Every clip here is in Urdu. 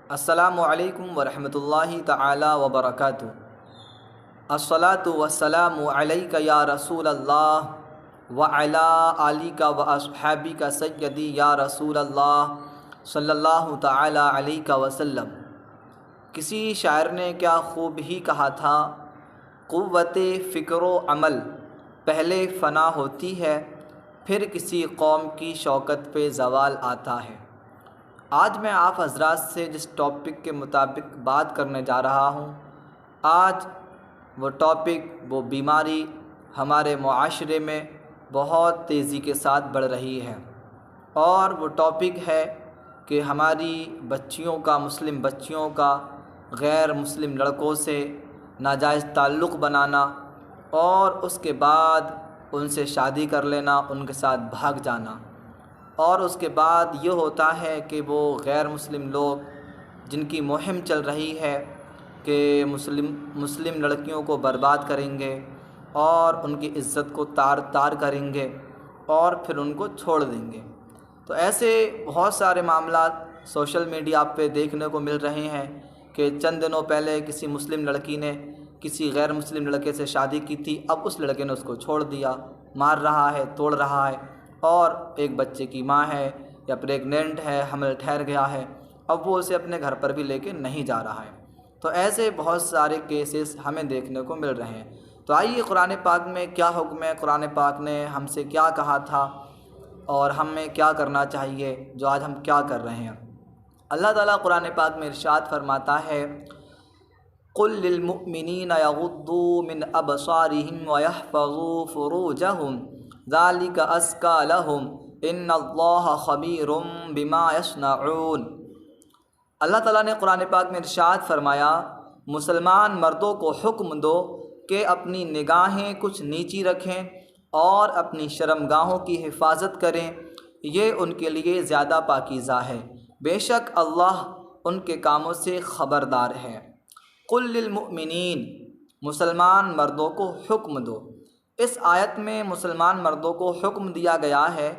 السلام علیکم ورحمۃ اللہ تعالی وبرکاتہ۔ الصلاۃ والسلام علیک یا رسول اللہ وعلی آلک واصحابک سیدی یا رسول اللہ صلی اللہ تعالی علیہ وسلم۔ کسی شاعر نے کیا خوب ہی کہا تھا، قوت فکر و عمل پہلے فنا ہوتی ہے، پھر کسی قوم کی شوکت پہ زوال آتا ہے۔ آج میں آپ حضرات سے جس ٹاپک کے مطابق بات کرنے جا رہا ہوں، آج وہ ٹاپک، وہ بیماری ہمارے معاشرے میں بہت تیزی کے ساتھ بڑھ رہی ہے، اور وہ ٹاپک ہے کہ ہماری بچیوں کا، مسلم بچیوں کا غیر مسلم لڑکوں سے ناجائز تعلق بنانا اور اس کے بعد ان سے شادی کر لینا، ان کے ساتھ بھاگ جانا۔ اور اس کے بعد یہ ہوتا ہے کہ وہ غیر مسلم لوگ جن کی مہم چل رہی ہے کہ مسلم لڑکیوں کو برباد کریں گے اور ان کی عزت کو تار تار کریں گے اور پھر ان کو چھوڑ دیں گے۔ تو ایسے بہت سارے معاملات سوشل میڈیا پہ دیکھنے کو مل رہے ہیں کہ چند دنوں پہلے کسی مسلم لڑکی نے کسی غیر مسلم لڑکے سے شادی کی تھی، اب اس لڑکے نے اس کو چھوڑ دیا، مار رہا ہے، توڑ رہا ہے، اور ایک بچے کی ماں ہے یا پریگننٹ ہے، حمل ٹھہر گیا ہے، اب وہ اسے اپنے گھر پر بھی لے کے نہیں جا رہا ہے۔ تو ایسے بہت سارے کیسز ہمیں دیکھنے کو مل رہے ہیں۔ تو آئیے قرآن پاک میں کیا حکم ہے، قرآن پاک نے ہم سے کیا کہا تھا اور ہمیں کیا کرنا چاہیے، جو آج ہم کیا کر رہے ہیں۔ اللہ تعالیٰ قرآن پاک میں ارشاد فرماتا ہے، قُل لِّلْمُؤْمِنِينَ يَغُضُّوا مِنْ أَبْصَارِهِمْ وَيَحْفَظُوا فُرُوجَهُمْ ذَلِكَ أَزْكَىٰ لَهُمْ إِنَّ اللَّهَ خَبِيرٌ بِمَا يَصْنَعُونَ۔ اللہ تعالیٰ نے قرآن پاک میں ارشاد فرمایا، مسلمان مردوں کو حکم دو کہ اپنی نگاہیں کچھ نیچی رکھیں اور اپنی شرمگاہوں کی حفاظت کریں، یہ ان کے لیے زیادہ پاکیزہ ہے، بے شک اللہ ان کے کاموں سے خبردار ہے۔ قُل لِّلْمُؤْمِنِينَ، مسلمان مردوں کو حکم دو۔ اس آیت میں مسلمان مردوں کو حکم دیا گیا ہے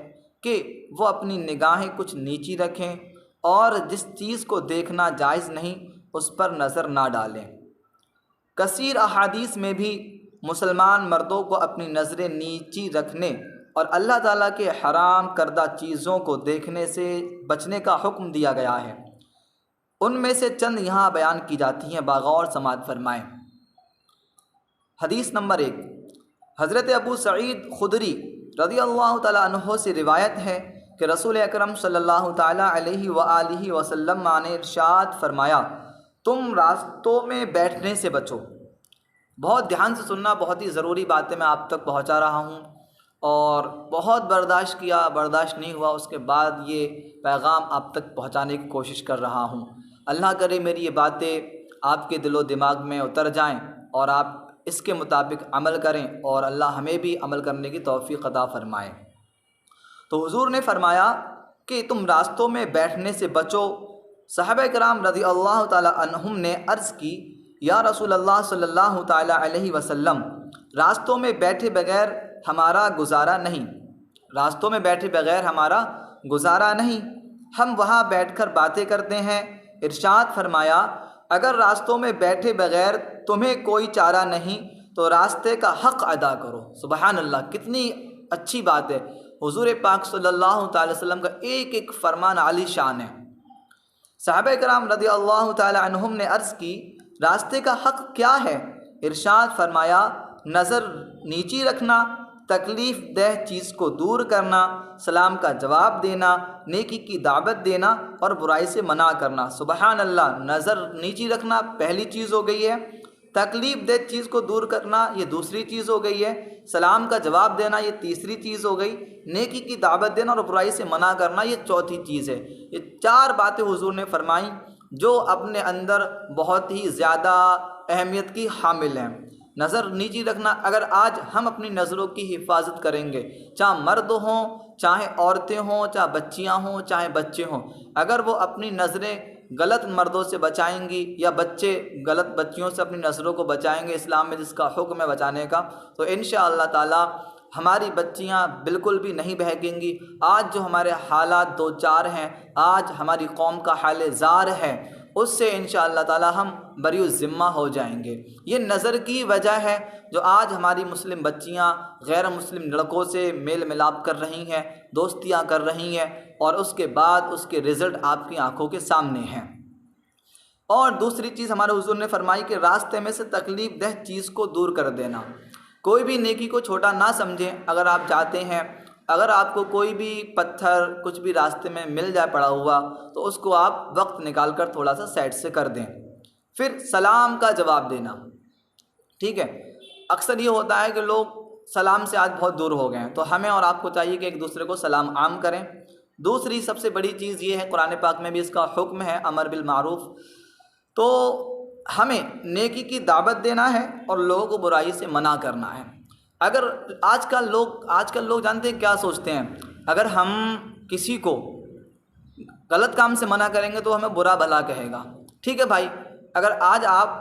کہ وہ اپنی نگاہیں کچھ نیچی رکھیں اور جس چیز کو دیکھنا جائز نہیں اس پر نظر نہ ڈالیں۔ کثیر احادیث میں بھی مسلمان مردوں کو اپنی نظریں نیچی رکھنے اور اللہ تعالیٰ کے حرام کردہ چیزوں کو دیکھنے سے بچنے کا حکم دیا گیا ہے۔ ان میں سے چند یہاں بیان کی جاتی ہیں، باغور سماعت فرمائیں۔ حدیث نمبر 1، حضرت ابو سعید خدری رضی اللہ تعالیٰ عنہ سے روایت ہے کہ رسول اکرم صلی اللہ تعالیٰ علیہ وآلہ وسلم نے ارشاد فرمایا، تم راستوں میں بیٹھنے سے بچو۔ بہت دھیان سے سننا، بہت ہی ضروری باتیں میں آپ تک پہنچا رہا ہوں، اور بہت برداشت کیا، برداشت نہیں ہوا، اس کے بعد یہ پیغام آپ تک پہنچانے کی کوشش کر رہا ہوں۔ اللہ کرے میری یہ باتیں آپ کے دل و دماغ میں اتر جائیں اور آپ اس کے مطابق عمل کریں، اور اللہ ہمیں بھی عمل کرنے کی توفیق عطا فرمائے۔ تو حضور نے فرمایا کہ تم راستوں میں بیٹھنے سے بچو۔ صحابہ کرام رضی اللہ تعالیٰ عنہم نے عرض کی، یا رسول اللہ صلی اللہ تعالیٰ علیہ وسلم، راستوں میں بیٹھے بغیر ہمارا گزارا نہیں، راستوں میں بیٹھے بغیر ہمارا گزارا نہیں، ہم وہاں بیٹھ کر باتیں کرتے ہیں۔ ارشاد فرمایا، اگر راستوں میں بیٹھے بغیر تمہیں کوئی چارہ نہیں تو راستے کا حق ادا کرو۔ سبحان اللہ، کتنی اچھی بات ہے۔ حضور پاک صلی اللہ تعالی وسلم کا ایک ایک فرمان عالی شان ہے۔ صحابہ کرام رضی اللہ تعالی عنہم نے عرض کی، راستے کا حق کیا ہے؟ ارشاد فرمایا، نظر نیچی رکھنا، تکلیف دہ چیز کو دور کرنا، سلام کا جواب دینا، نیکی کی دعوت دینا اور برائی سے منع کرنا۔ سبحان اللہ، نظر نیچی رکھنا پہلی چیز ہو گئی ہے، تکلیف دہ چیز کو دور کرنا یہ دوسری چیز ہو گئی ہے، سلام کا جواب دینا یہ تیسری چیز ہو گئی، نیکی کی دعوت دینا اور برائی سے منع کرنا یہ چوتھی چیز ہے۔ یہ 4 باتیں حضور نے فرمائیں جو اپنے اندر بہت ہی زیادہ اہمیت کی حامل ہیں۔ نظر نیچی رکھنا، اگر آج ہم اپنی نظروں کی حفاظت کریں گے، چاہے مرد ہوں، چاہے عورتیں ہوں، چاہے بچیاں ہوں، چاہے بچے ہوں، اگر وہ اپنی نظریں غلط مردوں سے بچائیں گی یا بچے غلط بچیوں سے اپنی نظروں کو بچائیں گے، اسلام میں جس کا حکم ہے بچانے کا، تو انشاءاللہ تعالی ہماری بچیاں بالکل بھی نہیں بہکیں گی۔ آج جو ہمارے حالات دو چار ہیں، آج ہماری قوم کا حال زار ہے، اس سے انشاءاللہ تعالی ہم بری الذمہ ہو جائیں گے۔ یہ نظر کی وجہ ہے جو آج ہماری مسلم بچیاں غیر مسلم لڑکوں سے میل ملاپ کر رہی ہیں، دوستیاں کر رہی ہیں، اور اس کے بعد اس کے رزلٹ آپ کی آنکھوں کے سامنے ہیں۔ اور دوسری چیز ہمارے حضور نے فرمائی کہ راستے میں سے تکلیف دہ چیز کو دور کر دینا۔ کوئی بھی نیکی کو چھوٹا نہ سمجھیں۔ اگر آپ جاتے ہیں، اگر آپ کو کوئی بھی پتھر کچھ بھی راستے میں مل جائے پڑا ہوا، تو اس کو آپ وقت نکال کر تھوڑا سا سائڈ سے کر دیں۔ پھر سلام کا جواب دینا، ٹھیک ہے۔ اکثر یہ ہوتا ہے کہ لوگ سلام سے آج بہت دور ہو گئے ہیں، تو ہمیں اور آپ کو چاہیے کہ ایک دوسرے کو سلام عام کریں۔ دوسری سب سے بڑی چیز یہ ہے، قرآن پاک میں بھی اس کا حکم ہے، امر بالمعروف، تو ہمیں نیکی کی دعوت دینا ہے اور لوگوں کو برائی سے منع کرنا ہے۔ اگر آج کل لوگ جانتے ہیں کیا سوچتے ہیں، اگر ہم کسی کو غلط کام سے منع کریں گے تو ہمیں برا بھلا کہے گا۔ ٹھیک ہے بھائی، اگر آج آپ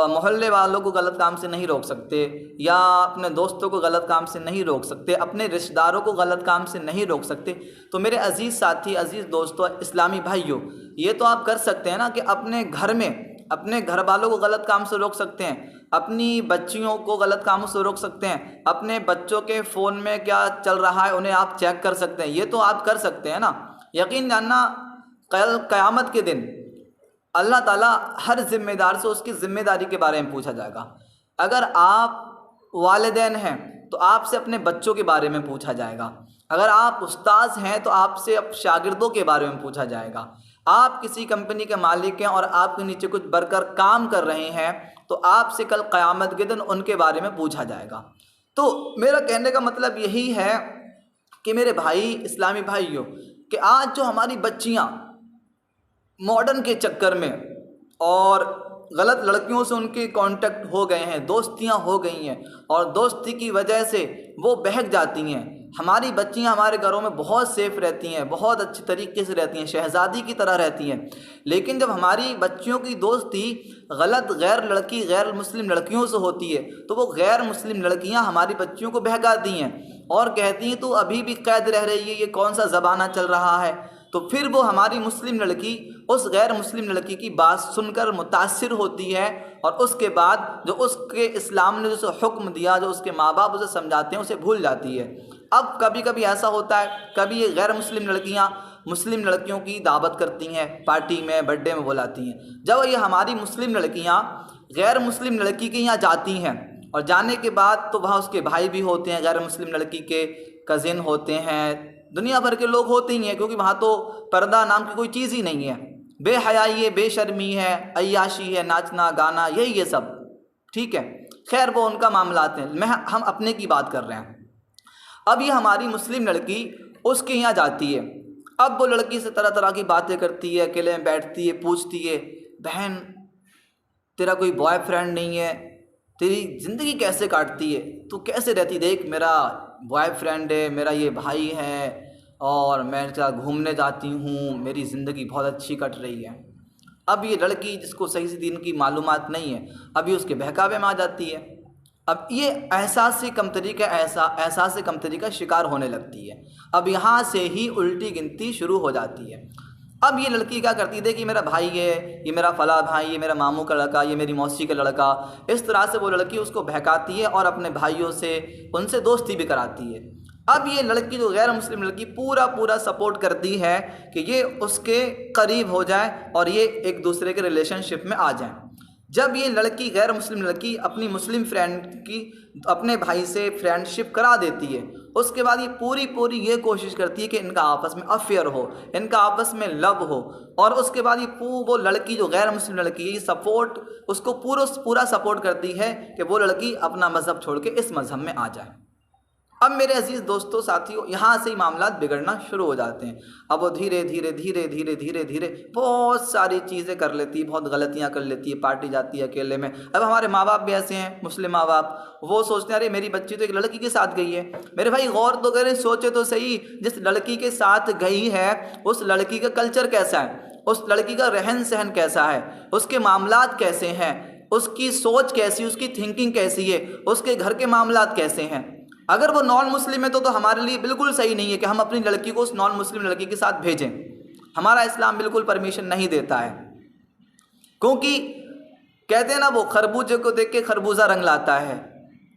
محلے والوں کو غلط کام سے نہیں روک سکتے، یا اپنے دوستوں کو غلط کام سے نہیں روک سکتے، اپنے رشتہ داروں کو غلط کام سے نہیں روک سکتے، تو میرے عزیز ساتھی، عزیز دوستوں، اسلامی بھائیوں، یہ تو آپ کر سکتے ہیں نا کہ اپنے گھر میں اپنے گھر والوں کو غلط کام سے روک سکتے ہیں، اپنی بچیوں کو غلط کاموں سے روک سکتے ہیں، اپنے بچوں کے فون میں کیا چل رہا ہے انہیں آپ چیک کر سکتے ہیں۔ یہ تو آپ کر سکتے ہیں نا۔ یقین جاننا کل قیامت کے دن اللہ تعالیٰ ہر ذمہ دار سے اس کی ذمہ داری کے بارے میں پوچھا جائے گا۔ اگر آپ والدین ہیں تو آپ سے اپنے بچوں کے بارے میں پوچھا جائے گا، اگر آپ استاذ ہیں تو آپ سے شاگردوں کے بارے میں پوچھا جائے گا، آپ کسی کمپنی کے مالک ہیں اور آپ کے نیچے کچھ برکر کام کر رہے ہیں تو آپ سے کل قیامت کے دن ان کے بارے میں پوچھا جائے گا۔ تو میرا کہنے کا مطلب یہی ہے کہ میرے بھائی، اسلامی بھائیوں، کہ آج جو ہماری بچیاں ماڈرن کے چکر میں اور غلط لڑکیوں سے ان کے کانٹیکٹ ہو گئے ہیں، دوستیاں ہو گئی ہیں، اور دوستی کی وجہ سے وہ بہک جاتی ہیں۔ ہماری بچیاں ہمارے گھروں میں بہت سیف رہتی ہیں، بہت اچھی طریقے سے رہتی ہیں، شہزادی کی طرح رہتی ہیں، لیکن جب ہماری بچیوں کی دوستی غلط غیر مسلم لڑکیوں سے ہوتی ہے تو وہ غیر مسلم لڑکیاں ہماری بچیوں کو بہکاتی ہیں اور کہتی ہیں تو ابھی بھی قید رہ رہی ہے، یہ کون سا زمانہ چل رہا ہے۔ تو پھر وہ ہماری مسلم لڑکی اس غیر مسلم لڑکی کی بات سن کر متاثر ہوتی ہے، اور اس کے بعد جو اس کے اسلام نے جو حکم دیا، جو اس کے ماں باپ اسے سمجھاتے ہیں، اسے بھول جاتی ہے۔ اب کبھی کبھی ایسا ہوتا ہے، کبھی یہ غیر مسلم لڑکیاں مسلم لڑکیوں کی دعوت کرتی ہیں، پارٹی میں، برتھ ڈے میں بلاتی ہیں۔ جب یہ ہماری مسلم لڑکیاں غیر مسلم لڑکی کے یہاں جاتی ہیں، اور جانے کے بعد تو وہاں اس کے بھائی بھی ہوتے ہیں، غیر مسلم لڑکی کے کزن ہوتے ہیں، دنیا بھر کے لوگ ہوتے ہی ہیں، کیونکہ وہاں تو پردہ نام کی کوئی چیز ہی نہیں ہے، بے حیائی ہے، بے شرمی ہے، عیاشی ہے، ناچنا گانا، یہی یہ سب، ٹھیک ہے۔ خیر وہ ان کا معاملات ہیں، ہم اپنے کی بات کر رہے ہیں۔ اب یہ ہماری مسلم لڑکی اس کے یہاں جاتی ہے، اب وہ لڑکی سے طرح طرح کی باتیں کرتی ہے، اکیلے میں بیٹھتی ہے، پوچھتی ہے، بہن تیرا کوئی بوائے فرینڈ نہیں ہے، تیری زندگی کیسے کاٹتی ہے، تو کیسے رہتی، دیکھ میرا بوائے فرینڈ ہے، میرا یہ بھائی ہے، اور میں گھومنے جاتی ہوں، میری زندگی بہت اچھی کٹ رہی ہے۔ اب یہ لڑکی جس کو صحیح سے دین کی معلومات نہیں ہے، اب یہ اس کے بہکاوے میں آ جاتی ہے، اب یہ احساس کمتری کا شکار ہونے لگتی ہے۔ اب یہاں سے ہی الٹی گنتی شروع ہو جاتی ہے۔ اب یہ لڑکی کیا کرتی ہے کہ میرا بھائی ہے، یہ میرا فلاں بھائی، یہ میرا ماموں کا لڑکا، یہ میری موسی کا لڑکا، اس طرح سے وہ لڑکی اس کو بہکاتی ہے اور اپنے بھائیوں سے ان سے دوستی بھی کراتی ہے۔ اب یہ لڑکی جو غیر مسلم لڑکی پورا سپورٹ کرتی ہے کہ یہ اس کے قریب ہو جائے اور یہ ایک دوسرے کے ریلیشن شپ میں آ جائیں۔ جب یہ لڑکی غیر مسلم لڑکی اپنی مسلم فرینڈ کی اپنے بھائی سے فرینڈ شپ کرا دیتی ہے، اس کے بعد یہ پوری یہ کوشش کرتی ہے کہ ان کا آپس میں افیئر ہو، ان کا آپس میں لو ہو، اور اس کے بعد یہ وہ لڑکی جو غیر مسلم لڑکی ہے، یہ سپورٹ اس کو پورا سپورٹ کرتی ہے کہ وہ لڑکی اپنا مذہب چھوڑ کے اس مذہب میں آ جائے۔ اب میرے عزیز دوستوں، ساتھیوں، یہاں سے ہی معاملات بگڑنا شروع ہو جاتے ہیں۔ اب وہ دھیرے بہت ساری چیزیں کر لیتی ہے، بہت غلطیاں کر لیتی ہے، پارٹی جاتی ہے اکیلے میں۔ اب ہمارے ماں باپ بھی ایسے ہیں، مسلم ماں باپ، وہ سوچتے ہیں ارے میری بچی تو ایک لڑکی کے ساتھ گئی ہے۔ میرے بھائی غور تو کریں، سوچے تو صحیح، جس لڑکی کے ساتھ گئی ہے اس لڑکی کا کلچر کیسا ہے، اس لڑکی کا رہن سہن کیسا ہے، اس کے معاملات کیسے ہیں، اس کی سوچ کیسی، اس کی تھنکنگ کیسی ہے، اس کے گھر کے معاملات کیسے ہیں۔ اگر وہ نان مسلم ہے تو ہمارے لیے بالکل صحیح نہیں ہے کہ ہم اپنی لڑکی کو اس نان مسلم لڑکی کے ساتھ بھیجیں، ہمارا اسلام بالکل پرمیشن نہیں دیتا ہے۔ کیونکہ کہتے ہیں نا وہ خربوزے کو دیکھ کے خربوزہ رنگ لاتا ہے.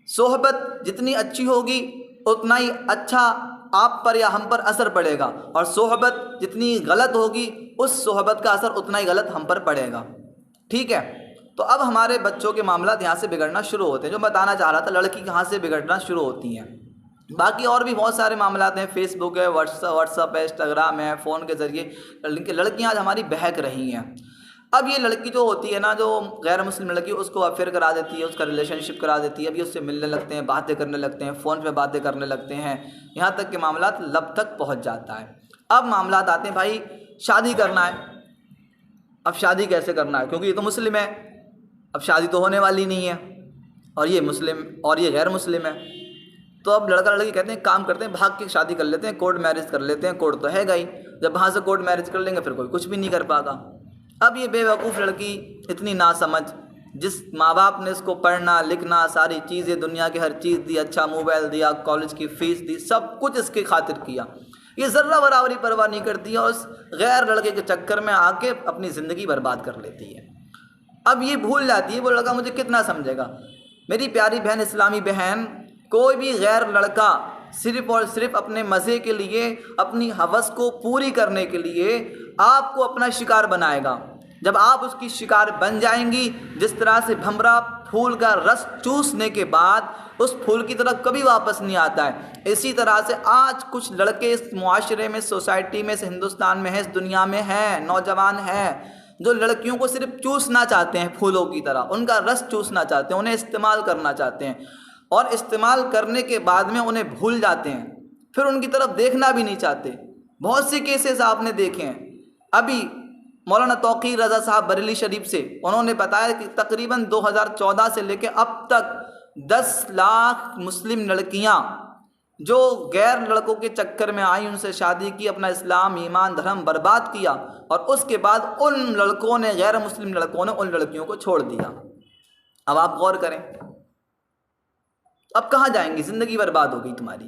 صحبت جتنی اچھی ہوگی اتنا ہی اچھا آپ پر یا ہم پر اثر پڑے گا، اور صحبت جتنی غلط ہوگی اس صحبت کا اثر اتنا ہی غلط ہم پر پڑے گا. ٹھیک ہے. تو اب ہمارے بچوں کے معاملات یہاں سے بگڑنا شروع ہوتے ہیں. جو بتانا چاہ رہا تھا، لڑکی کہاں سے بگڑنا شروع ہوتی ہیں. باقی اور بھی بہت سارے معاملات ہیں، فیس بک ہے، واٹس ایپ ہے، انسٹاگرام ہے، فون کے ذریعے لڑکیاں آج ہماری بہک رہی ہیں. اب یہ لڑکی جو ہوتی ہے نا، جو غیر مسلم لڑکی، اس کو افیئر کرا دیتی ہے، اس کا ریلیشن شپ کرا دیتی ہے. اب یہ اس سے ملنے لگتے ہیں، باتیں کرنے لگتے ہیں، فون پہ باتیں کرنے لگتے ہیں، یہاں تک کہ معاملات لب تک پہنچ جاتا ہے. اب معاملات آتے ہیں، بھائی شادی کرنا ہے. اب شادی کیسے کرنا ہے؟ کیونکہ یہ تو مسلم ہے، اب شادی تو ہونے والی نہیں ہے، اور یہ مسلم اور یہ غیر مسلم ہے. تو اب لڑکا لڑکی کہتے ہیں کام کرتے ہیں، بھاگ کے شادی کر لیتے ہیں، کورٹ میرج کر لیتے ہیں. کورٹ تو ہے گا ہی، جب وہاں سے کورٹ میرج کر لیں گے پھر کوئی کچھ بھی نہیں کر پاتا. اب یہ بے وقوف لڑکی اتنی ناسمجھ، جس ماں باپ نے اس کو پڑھنا لکھنا ساری چیزیں دنیا کی ہر چیز دی، اچھا موبائل دیا، کالج کی فیس دی، سب کچھ اس کی خاطر کیا، یہ ذرہ برابری پرواہ نہیں کرتی ہے، اور اس غیر لڑکے کے چکر میں آ کے اپنی زندگی برباد کر لیتی ہے. اب یہ بھول جاتی ہے وہ لڑکا مجھے کتنا سمجھے گا. میری پیاری بہن، اسلامی بہن، کوئی بھی غیر لڑکا صرف اور صرف اپنے مزے کے لیے، اپنی ہوس کو پوری کرنے کے لیے آپ کو اپنا شکار بنائے گا. جب آپ اس کی شکار بن جائیں گی، جس طرح سے بھمرا پھول کا رس چوسنے کے بعد اس پھول کی طرف کبھی واپس نہیں آتا ہے، اسی طرح سے آج کچھ لڑکے اس معاشرے میں، سوسائٹی میں، ہندوستان میں ہے، اس دنیا میں ہیں، نوجوان ہیں، جو لڑکیوں کو صرف چوسنا چاہتے ہیں، پھولوں کی طرح ان کا رس چوسنا چاہتے ہیں، انہیں استعمال کرنا چاہتے ہیں، اور استعمال کرنے کے بعد میں انہیں بھول جاتے ہیں، پھر ان کی طرف دیکھنا بھی نہیں چاہتے. بہت سے کیسز آپ نے دیکھے ہیں. ابھی مولانا توقیر رضا صاحب بریلی شریف سے انہوں نے بتایا کہ تقریباً 2014 سے لے کے اب تک 10 لاکھ مسلم لڑکیاں جو غیر لڑکوں کے چکر میں آئیں، ان سے شادی کی، اپنا اسلام، ایمان، دھرم برباد کیا، اور اس کے بعد ان لڑکوں نے، غیر مسلم لڑکوں نے ان لڑکیوں کو چھوڑ دیا. اب آپ غور کریں، اب کہاں جائیں گی؟ زندگی برباد ہو گئی تمہاری.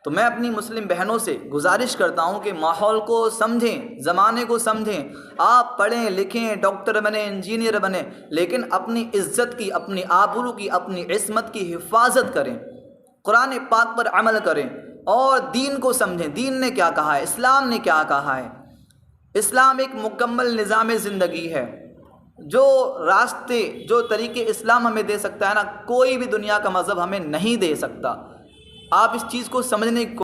تو میں اپنی مسلم بہنوں سے گزارش کرتا ہوں کہ ماحول کو سمجھیں، زمانے کو سمجھیں. آپ پڑھیں لکھیں، ڈاکٹر بنیں، انجینئر بنیں، لیکن اپنی عزت کی، اپنی آبرو کی، اپنی عصمت کی حفاظت کریں، قرآن پاک پر عمل کریں، اور دین کو سمجھیں. دین نے کیا کہا ہے، اسلام نے کیا کہا ہے. اسلام ایک مکمل نظام زندگی ہے. جو راستے، جو طریقے اسلام ہمیں دے سکتا ہے نا، کوئی بھی دنیا کا مذہب ہمیں نہیں دے سکتا. آپ اس چیز کو سمجھنے کی